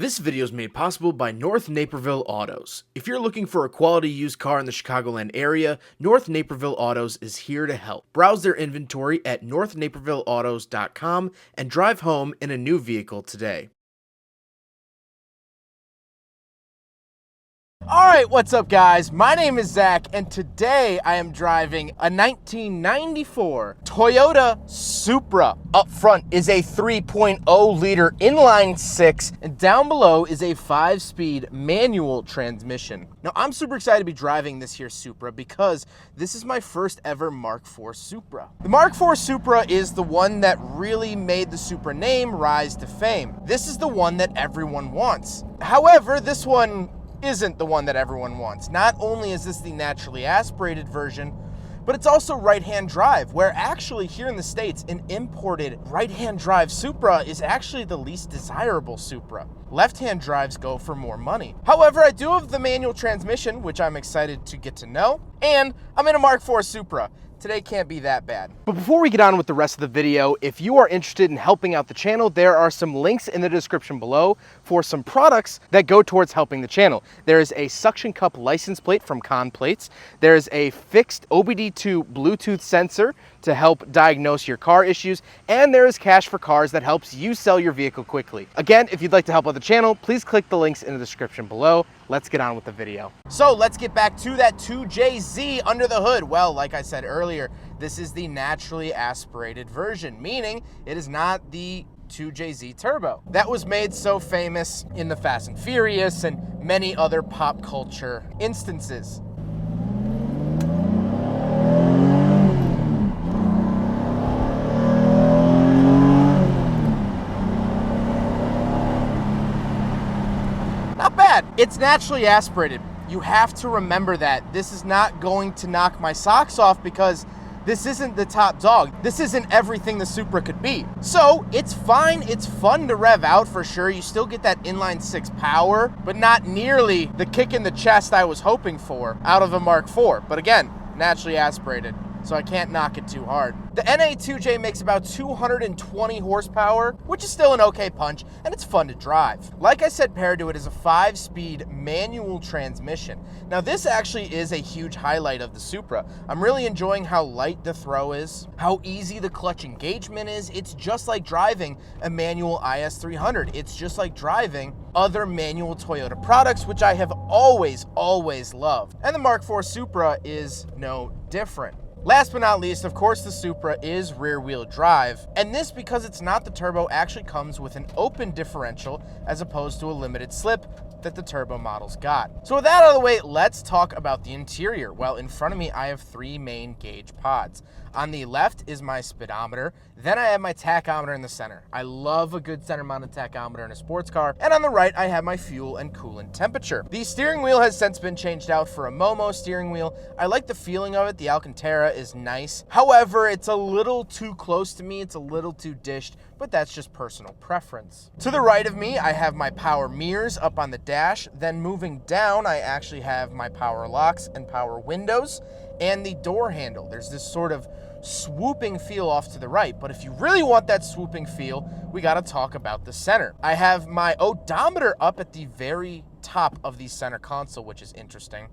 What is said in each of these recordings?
This video is made possible by North Naperville Autos. If you're looking for a quality used car in the Chicagoland area, North Naperville Autos is here to help. Browse their inventory at northnapervilleautos.com and drive home in a new vehicle today. Alright, what's up guys? My name is Zach and today I am driving a 1994 Toyota Supra. Up front is a 3.0 liter inline 6 and down below is a 5-speed manual transmission. Now I'm super excited to be driving this here Supra because this is my first ever Mark IV Supra. The Mark IV Supra is the one that really made the Supra name rise to fame. This is the one that everyone wants. However, this one isn't the one that everyone wants. Not only is this the naturally aspirated version, but it's also right-hand drive, where actually here in the States, an imported right-hand drive Supra is actually the least desirable Supra. Left-hand drives go for more money. However, I do have the manual transmission, which I'm excited to get to know, and I'm in a Mark IV Supra. Today can't be that bad. But before we get on with the rest of the video, if you are interested in helping out the channel, there are some links in the description below for some products that go towards helping the channel. There is a suction cup license plate from Con Plates. There is a fixed OBD2 Bluetooth sensor to help diagnose your car issues, and there is Cash for Cars that helps you sell your vehicle quickly. Again, if you'd like to help out the channel, please click the links in the description below. Let's get on with the video. So let's get back to that 2JZ under the hood. Well, like I said earlier, this is the naturally aspirated version, meaning it is not the 2JZ Turbo that was made so famous in the Fast and Furious and many other pop culture instances. Not bad. It's naturally aspirated. You have to remember that. This is not going to knock my socks off because this isn't the top dog. This isn't everything the Supra could be. So it's fine. It's fun to rev out for sure. You still get that inline 6 power, but not nearly the kick in the chest I was hoping for out of a Mark IV. But again, naturally aspirated, so I can't knock it too hard. The NA2J makes about 220 horsepower, which is still an okay punch, and it's fun to drive. Like I said, paired to it is a 5-speed manual transmission. Now this actually is a huge highlight of the Supra. I'm really enjoying how light the throw is, how easy the clutch engagement is. It's just like driving a manual IS300. It's just like driving other manual Toyota products, which I have always loved. And the Mark IV Supra is no different. Last but not least, of course, the Supra is rear-wheel drive, and this, because it's not the turbo, actually comes with an open differential as opposed to a limited slip that the turbo models got. So with that out of the way, let's talk about the interior. Well, in front of me, I have 3 main gauge pods. On the left is my speedometer, then I have my tachometer in the center. I love a good center-mounted tachometer in a sports car. And on the right, I have my fuel and coolant temperature. The steering wheel has since been changed out for a Momo steering wheel. I like the feeling of it. The Alcantara is nice. However, it's a little too close to me. It's a little too dished, but that's just personal preference. To the right of me, I have my power mirrors up on the dash. Then moving down, I actually have my power locks and power windows and the door handle. There's this sort of swooping feel off to the right, but if you really want that swooping feel, we gotta talk about the center. I have my odometer up at the very top of the center console, which is interesting.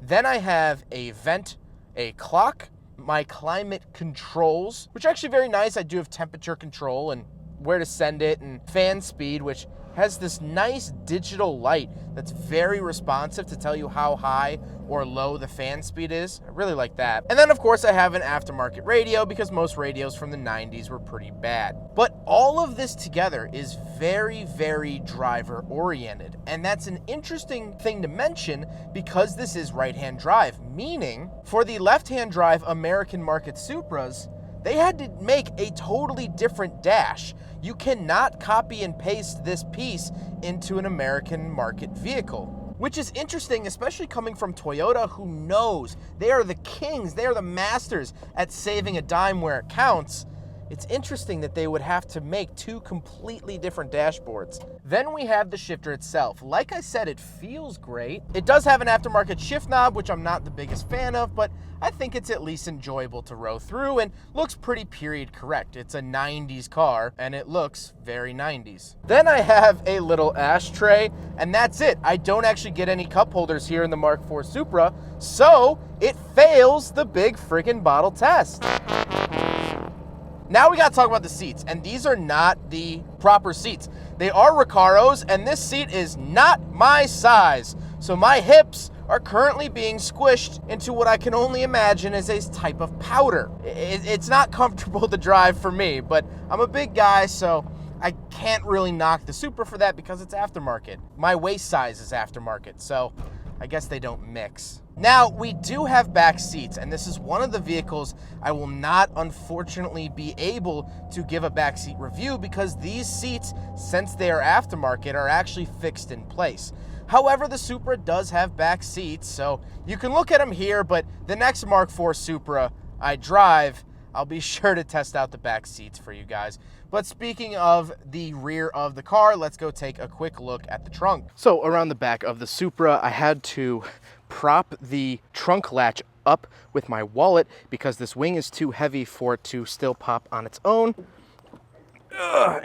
Then I have a vent, a clock, my climate controls, which are actually very nice. I do have temperature control and where to send it, and fan speed, which has this nice digital light that's very responsive to tell you how high or low the fan speed is. I really like that. And then of course I have an aftermarket radio because most radios from the 90s were pretty bad. But all of this together is very driver oriented. And that's an interesting thing to mention because this is right-hand drive, meaning for the left-hand drive American market Supras, they had to make a totally different dash. You cannot copy and paste this piece into an American market vehicle, which is interesting, especially coming from Toyota, who knows they are the kings, they are the masters at saving a dime where it counts. It's interesting that they would have to make two completely different dashboards. Then we have the shifter itself. Like I said, it feels great. It does have an aftermarket shift knob, which I'm not the biggest fan of, but I think it's at least enjoyable to row through and looks pretty period correct. It's a 90s car and it looks very 90s. Then I have a little ashtray and that's it. I don't actually get any cup holders here in the Mark IV Supra, so it fails the big friggin' bottle test. Now we gotta talk about the seats, and these are not the proper seats. They are Recaro's, and this seat is not my size. So my hips are currently being squished into what I can only imagine is a type of powder. It's not comfortable to drive for me, but I'm a big guy, so I can't really knock the Supra for that because it's aftermarket. My waist size is aftermarket, so I guess they don't mix. Now, we do have back seats, and this is one of the vehicles I will not, unfortunately, be able to give a backseat review because these seats, since they are aftermarket, are actually fixed in place. However, the Supra does have back seats, so you can look at them here, but the next Mark IV Supra I drive, I'll be sure to test out the back seats for you guys. But speaking of the rear of the car, let's go take a quick look at the trunk. So around the back of the Supra, I had to prop the trunk latch up with my wallet because this wing is too heavy for it to still pop on its own.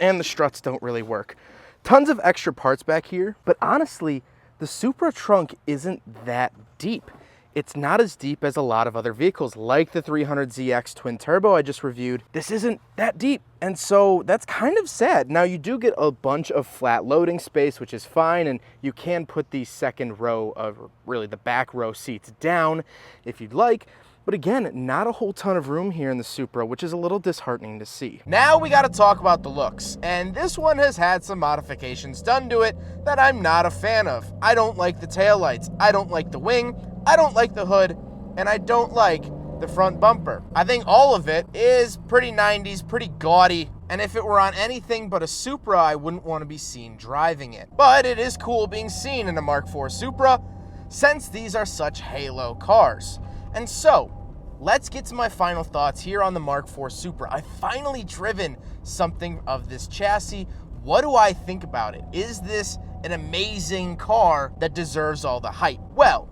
And the struts don't really work. Tons of extra parts back here, but honestly, the Supra trunk isn't that deep. It's not as deep as a lot of other vehicles, like the 300ZX twin turbo I just reviewed. This isn't that deep, and so that's kind of sad. Now, you do get a bunch of flat loading space, which is fine, and you can put the second row of, really the back row seats down if you'd like. But again, not a whole ton of room here in the Supra, which is a little disheartening to see. Now we gotta talk about the looks, and this one has had some modifications done to it that I'm not a fan of. I don't like the taillights, I don't like the wing, I don't like the hood, and I don't like the front bumper. I think all of it is pretty 90s, pretty gaudy, and if it were on anything but a Supra, I wouldn't want to be seen driving it. But it is cool being seen in a Mark IV Supra, since these are such halo cars. And so, let's get to my final thoughts here on the Mark IV Supra. I've finally driven something of this chassis. What do I think about it? Is this an amazing car that deserves all the hype? Well,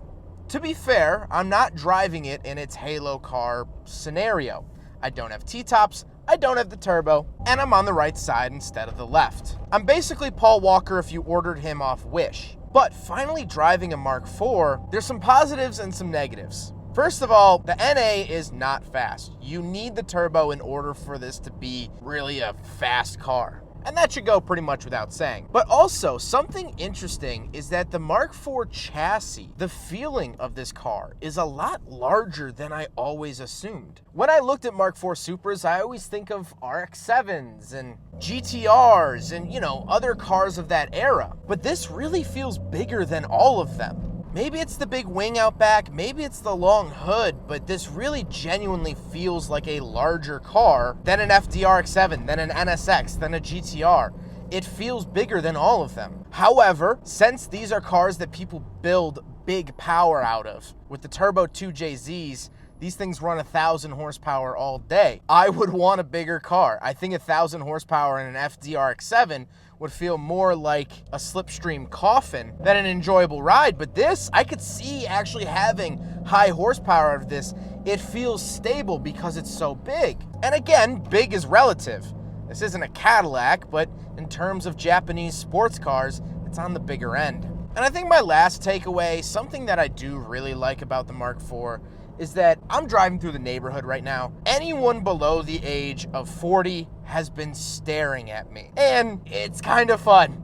to be fair, I'm not driving it in its halo car scenario. I don't have T-tops, I don't have the turbo, and I'm on the right side instead of the left. I'm basically Paul Walker if you ordered him off Wish. But finally driving a Mark IV, there's some positives and some negatives. First of all, the NA is not fast. You need the turbo in order for this to be really a fast car. And that should go pretty much without saying. But also, something interesting is that the Mark IV chassis, the feeling of this car is a lot larger than I always assumed. When I looked at Mark IV Supras, I always think of RX-7s and GTRs and, other cars of that era. But this really feels bigger than all of them. Maybe it's the big wing out back, maybe it's the long hood, but this really genuinely feels like a larger car than an FDRX-7, than an NSX, than a GTR. It feels bigger than all of them. However, since these are cars that people build big power out of, with the Turbo 2JZs, these things run 1,000 horsepower all day. I would want a bigger car. I think 1,000 horsepower in an FDRX-7 would feel more like a slipstream coffin than an enjoyable ride. But this, I could see actually having high horsepower of this. It feels stable because it's so big. And again, big is relative. This isn't a Cadillac, but in terms of Japanese sports cars, it's on the bigger end. And I think my last takeaway, something that I do really like about the Mark IV, is that I'm driving through the neighborhood right now. Anyone below the age of 40 has been staring at me. And it's kind of fun.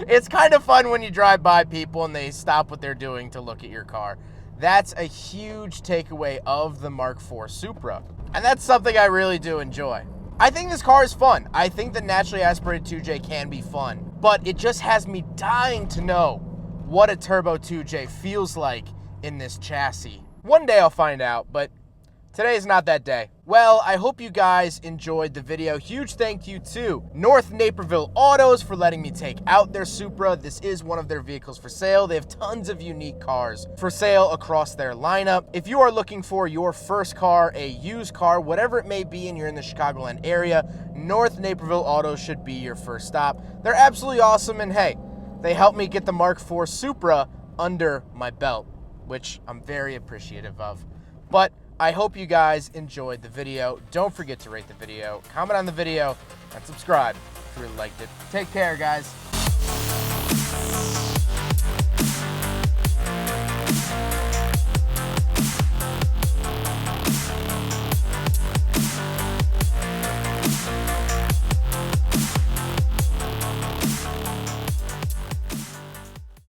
It's kind of fun when you drive by people and they stop what they're doing to look at your car. That's a huge takeaway of the Mark IV Supra. And that's something I really do enjoy. I think this car is fun. I think the naturally aspirated 2J can be fun. But it just has me dying to know what a Turbo 2J feels like in this chassis. One day I'll find out, but Today's not that day. Well, I hope you guys enjoyed the video. Huge thank you to North Naperville Autos for letting me take out their Supra. This is one of their vehicles for sale. They have tons of unique cars for sale across their lineup. If you are looking for your first car, a used car, whatever it may be, and you're in the Chicagoland area, North Naperville Autos should be your first stop. They're absolutely awesome, and hey, they helped me get the Mark IV Supra under my belt, which I'm very appreciative of. But I hope you guys enjoyed the video. Don't forget to rate the video, comment on the video, and subscribe if you really liked it. Take care, guys.